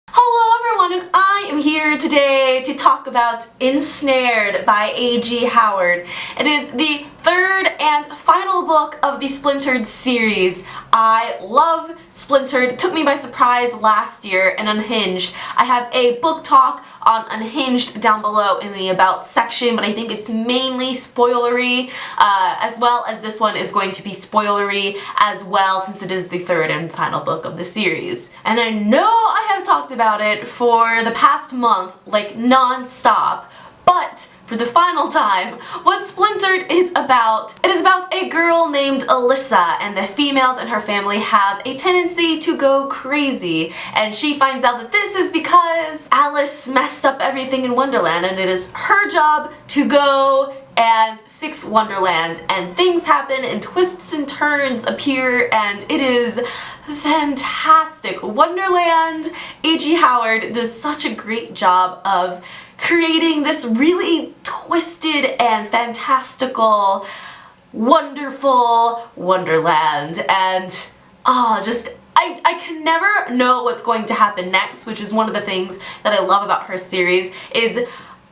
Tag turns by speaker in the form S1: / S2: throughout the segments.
S1: Hello everyone, and I am here today to talk about Ensnared by A.G. Howard. It is the third and final book of the Splintered series. I love Splintered. It took me by surprise last year in Unhinged. I have a book talk on Unhinged down below in the About section, but I think it's mainly spoilery, as well as this one is going to be spoilery as well, since it is the third and final book of the series. And I know I have talked about it for the past month, like non-stop, but for the final time, what Splintered is about, it is about a girl named Alyssa, and the females in her family have a tendency to go crazy, and she finds out that this is because Alice messed up everything in Wonderland, and it is her job to go and fix Wonderland, and things happen and twists and turns appear, and it is fantastic. Wonderland, A.G. Howard does such a great job of creating this really twisted and fantastical, wonderful Wonderland, and I can never know what's going to happen next, which is one of the things that I love about her series, is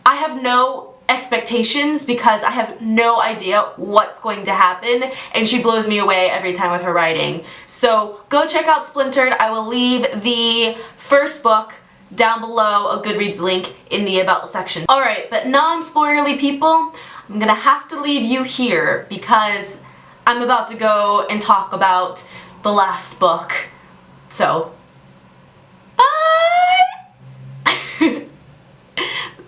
S1: I have no expectations because I have no idea what's going to happen, and she blows me away every time with her writing. So go check out Splintered. I will leave the first book down below, a Goodreads link in the About section. Alright, but non-spoilerly people, I'm gonna have to leave you here because I'm about to go and talk about the last book. So, bye!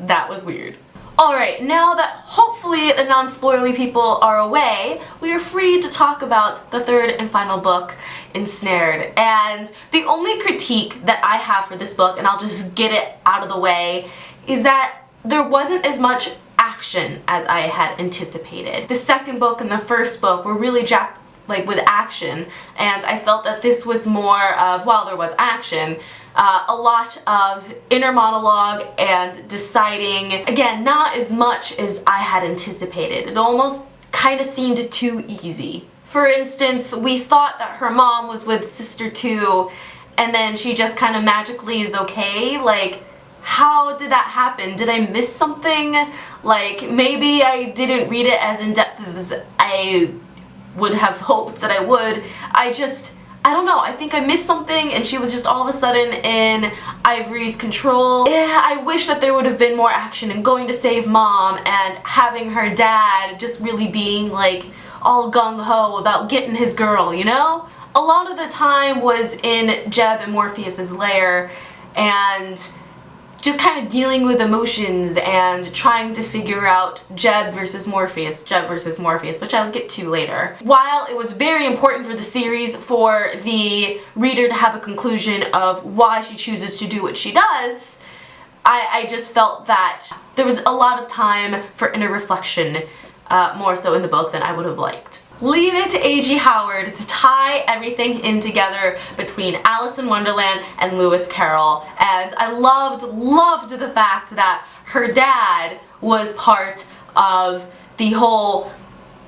S1: That was weird. Alright, now that hopefully the non-spoilerly people are away, we are free to talk about the third and final book, Ensnared. And the only critique that I have for this book, and I'll just get it out of the way, is that there wasn't as much action as I had anticipated. The second book and the first book were really jacked with action, and I felt that this was more of, while there was action, a lot of inner monologue and deciding, again, not as much as I had anticipated. It almost kind of seemed too easy. For instance, we thought that her mom was with Sister 2, and then she just kind of magically is okay. Like, how did that happen? Did I miss something? Like, maybe I didn't read it as in-depth as I would have hoped that I would. I don't know, I think I missed something and she was just all of a sudden in Ivory's control. Yeah, I wish that there would have been more action in going to save Mom and having her dad just really being like all gung-ho about getting his girl, you know? A lot of the time was in Jeb and Morpheus's lair and just kind of dealing with emotions and trying to figure out Jeb versus Morpheus, which I'll get to later. While it was very important for the series for the reader to have a conclusion of why she chooses to do what she does, I just felt that there was a lot of time for inner reflection, more so in the book than I would have liked. Leave it to A.G. Howard to tie everything in together between Alice in Wonderland and Lewis Carroll, and I loved the fact that her dad was part of the whole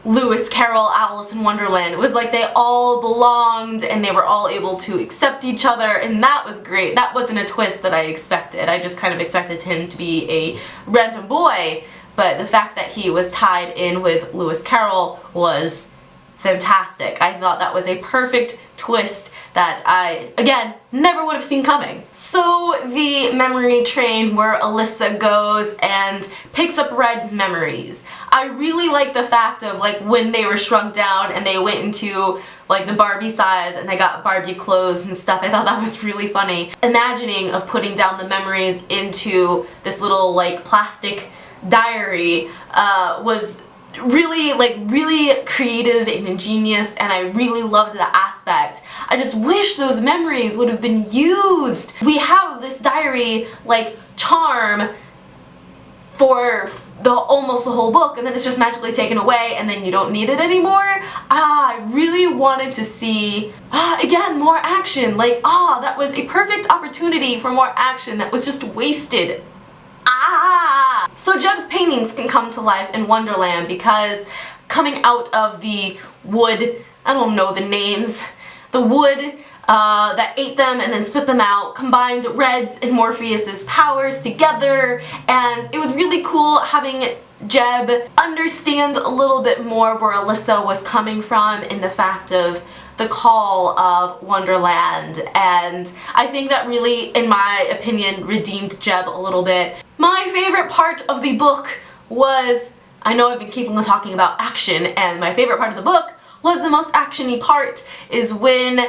S1: Lewis Carroll, Alice in Wonderland. It was like they all belonged and they were all able to accept each other, and that was great. That wasn't a twist that I expected. I just kind of expected him to be a random boy, but the fact that he was tied in with Lewis Carroll was fantastic. I thought that was a perfect twist that I, again, never would have seen coming. So the memory train where Alyssa goes and picks up Red's memories. I really like the fact of like when they were shrunk down and they went into like the Barbie size and they got Barbie clothes and stuff. I thought that was really funny. Imagining of putting down the memories into this little like plastic diary was really creative and ingenious, and I really loved that aspect. I just wish those memories would have been used. We have this diary like charm for almost the whole book, and then it's just magically taken away and then you don't need it anymore. I really wanted to see again, more action. Like, that was a perfect opportunity for more action that was just wasted. So Jeb's paintings can come to life in Wonderland because coming out of the wood, I don't know the names, the wood that ate them and then spit them out, combined Red's and Morpheus's powers together, and it was really cool having Jeb understand a little bit more where Alyssa was coming from in the fact of the call of Wonderland, and I think that really, in my opinion, redeemed Jeb a little bit. My favorite part of the book was, I know I've been keeping on talking about action, and my favorite part of the book was the most action-y part, is when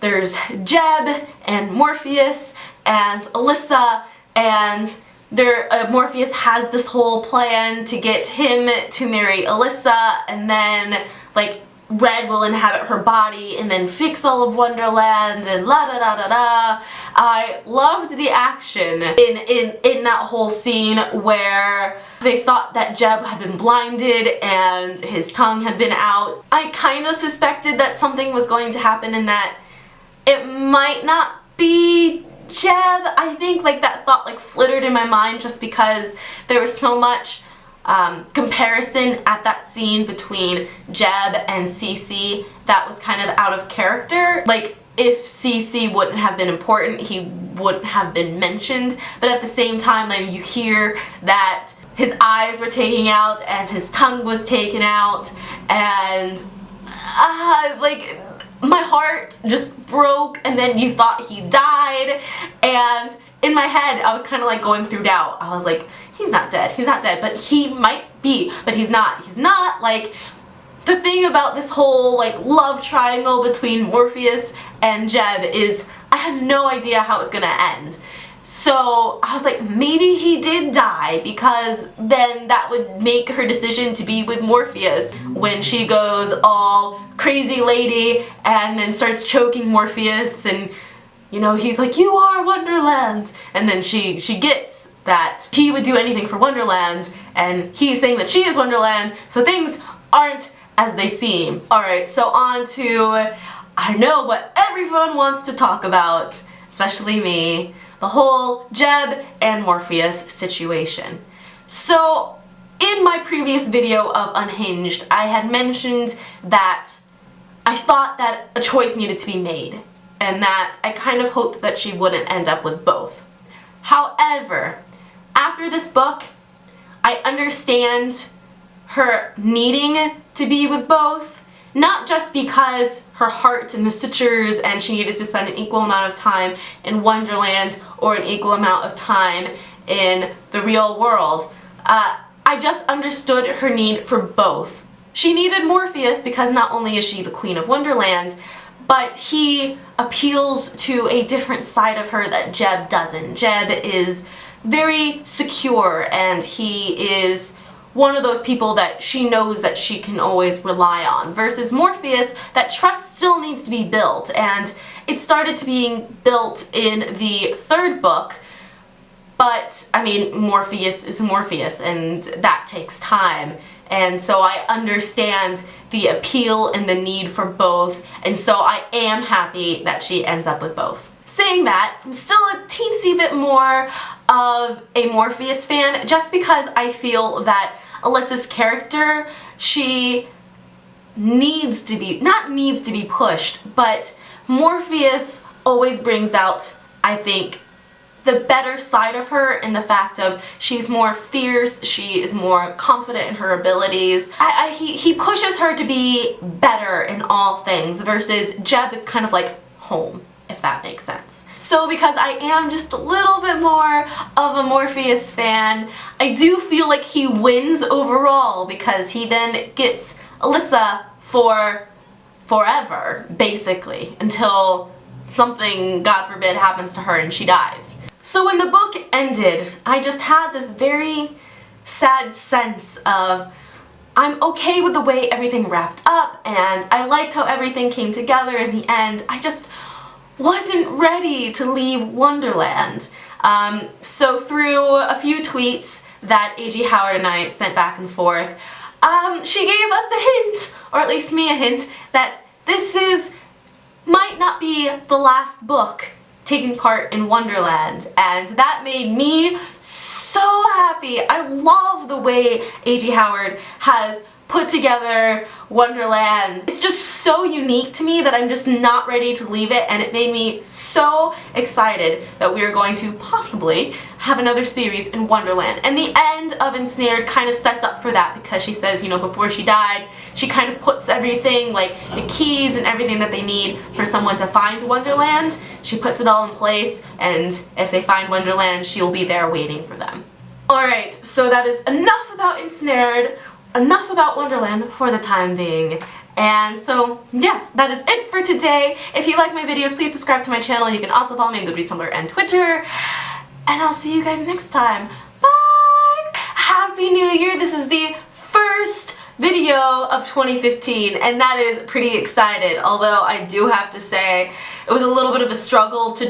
S1: there's Jeb and Morpheus and Alyssa, and Morpheus has this whole plan to get him to marry Alyssa, and then like Red will inhabit her body and then fix all of Wonderland and la da da da da. I loved the action in that whole scene where they thought that Jeb had been blinded and his tongue had been out. I kind of suspected that something was going to happen and that it might not be Jeb. I think like that thought like flittered in my mind just because there was so much comparison at that scene between Jeb and Cece that was kind of out of character. Like, if Cece wouldn't have been important, he wouldn't have been mentioned, but at the same time, like, you hear that his eyes were taken out and his tongue was taken out, and like, my heart just broke, and then you thought he died, and in my head, I was kind of like going through doubt. I was like, he's not dead, but he might be, but he's not. He's not. Like, the thing about this whole like love triangle between Morpheus and Jeb is I had no idea how it was gonna end. So I was like, maybe he did die, because then that would make her decision to be with Morpheus when she goes all crazy lady and then starts choking Morpheus, and you know, he's like, you are Wonderland, and then she gets that he would do anything for Wonderland, and he's saying that she is Wonderland, so things aren't as they seem. Alright, so on to, I know what everyone wants to talk about, especially me, the whole Jeb and Morpheus situation. So, in my previous video of Unhinged, I had mentioned that I thought that a choice needed to be made, and that I kind of hoped that she wouldn't end up with both. However, after this book, I understand her needing to be with both, not just because her heart's in the sutures and she needed to spend an equal amount of time in Wonderland or an equal amount of time in the real world. I just understood her need for both. She needed Morpheus because not only is she the Queen of Wonderland, but he appeals to a different side of her that Jeb doesn't. Jeb is very secure, and he is one of those people that she knows that she can always rely on, versus Morpheus, that trust still needs to be built, and it started to being built in the third book, but I mean, Morpheus is Morpheus, and that takes time. And so I understand the appeal and the need for both, and so I am happy that she ends up with both. Saying that, I'm still a teensy bit more of a Morpheus fan, just because I feel that Alyssa's character, she needs to be, not needs to be pushed, but Morpheus always brings out, I think, the better side of her in the fact of she's more fierce, she is more confident in her abilities. He pushes her to be better in all things, versus Jeb is kind of like home, if that makes sense. So because I am just a little bit more of a Morpheus fan, I do feel like he wins overall, because he then gets Alyssa for forever, basically, until something, God forbid, happens to her and she dies. So when the book ended, I just had this very sad sense of, I'm okay with the way everything wrapped up, and I liked how everything came together in the end. I just wasn't ready to leave Wonderland. So through a few tweets that A.G. Howard and I sent back and forth, she gave us a hint, or at least me a hint, that this might not be the last book taking part in Wonderland, and that made me so happy. I love the way A.G. Howard has put together Wonderland. It's just so unique to me that I'm just not ready to leave it, and it made me so excited that we are going to possibly have another series in Wonderland. And the end of Ensnared kind of sets up for that, because she says, you know, before she died, she kind of puts everything, like the keys and everything that they need for someone to find Wonderland. She puts it all in place, and if they find Wonderland, she'll be there waiting for them. Alright, so that is enough about Ensnared. Enough about Wonderland for the time being. And so, yes, that is it for today. If you like my videos, please subscribe to my channel. You can also follow me on Goodreads, Tumblr, and Twitter. And I'll see you guys next time. Bye! Happy New Year! This is the first video of 2015, and that is pretty excited. Although I do have to say, it was a little bit of a struggle to